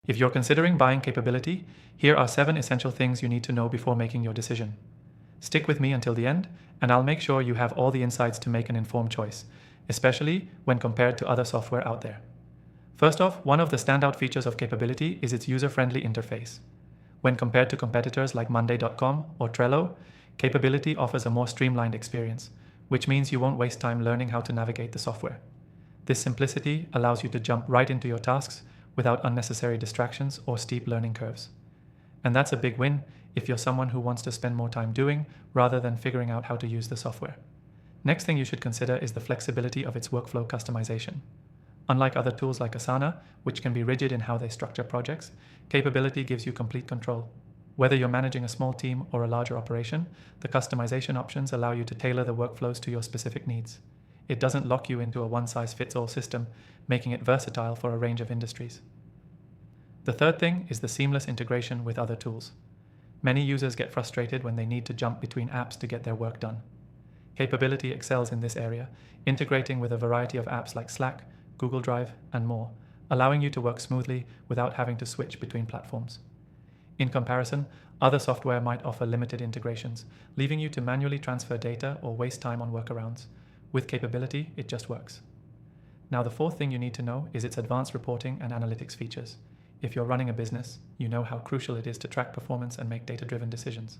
If you're considering buying Capability, here are 7 essential things you need to know before making your decision. Stick with me until the end, and I'll make sure you have all the insights to make an informed choice, especially when compared to other software out there. First off, one of the standout features of Capability is its user-friendly interface. When compared to competitors like Monday.com or Trello, Capability offers a more streamlined experience, which means you won't waste time learning how to navigate the software. This simplicity allows you to jump right into your tasks without unnecessary distractions or steep learning curves. And that's a big win if you're someone who wants to spend more time doing rather than figuring out how to use the software. Next thing you should consider is the flexibility of its workflow customization. Unlike other tools like Asana, which can be rigid in how they structure projects, Capability gives you complete control. Whether you're managing a small team or a larger operation, the customization options allow you to tailor the workflows to your specific needs. It doesn't lock you into a one-size-fits-all system, making it versatile for a range of industries. The third thing is the seamless integration with other tools. Many users get frustrated when they need to jump between apps to get their work done. Capability excels in this area, integrating with a variety of apps like Slack, Google Drive, and more, allowing you to work smoothly without having to switch between platforms. In comparison, other software might offer limited integrations, leaving you to manually transfer data or waste time on workarounds. With Capability, it just works. Now, the fourth thing you need to know is its advanced reporting and analytics features. If you're running a business, you know how crucial it is to track performance and make data-driven decisions.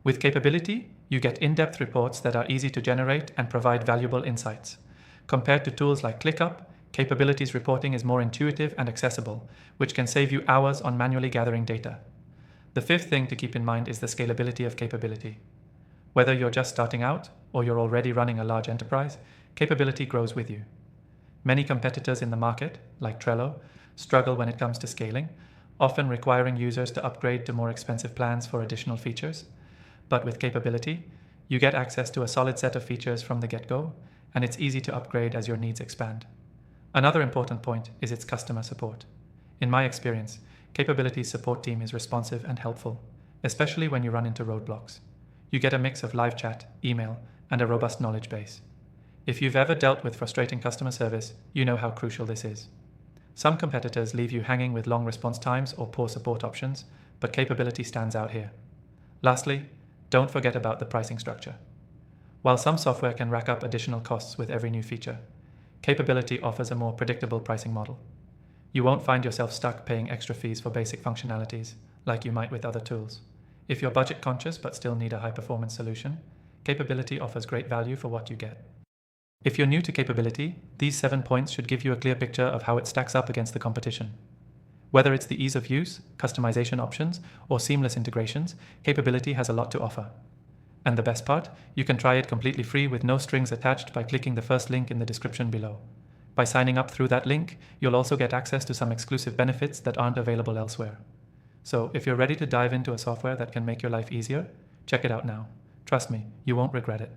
With Capability, you get in-depth reports that are easy to generate and provide valuable insights. Compared to tools like ClickUp, Capability's reporting is more intuitive and accessible, which can save you hours on manually gathering data. The fifth thing to keep in mind is the scalability of Capability. Whether you're just starting out or you're already running a large enterprise, Capability grows with you. Many competitors in the market, like Trello, struggle when it comes to scaling, often requiring users to upgrade to more expensive plans for additional features. But with Capability, you get access to a solid set of features from the get-go, and it's easy to upgrade as your needs expand. Another important point is its customer support. In my experience, Capability's support team is responsive and helpful, especially when you run into roadblocks. You get a mix of live chat, email, and a robust knowledge base. If you've ever dealt with frustrating customer service, you know how crucial this is. Some competitors leave you hanging with long response times or poor support options, but Capability stands out here. Lastly, don't forget about the pricing structure. While some software can rack up additional costs with every new feature, Capability offers a more predictable pricing model. You won't find yourself stuck paying extra fees for basic functionalities, like you might with other tools. If you're budget conscious but still need a high-performance solution, Capability offers great value for what you get. If you're new to Capability, these 7 points should give you a clear picture of how it stacks up against the competition. Whether it's the ease of use, customization options, or seamless integrations, Capability has a lot to offer. And the best part, you can try it completely free with no strings attached by clicking the first link in the description below. By signing up through that link, you'll also get access to some exclusive benefits that aren't available elsewhere. So if you're ready to dive into a software that can make your life easier, check it out now. Trust me, you won't regret it.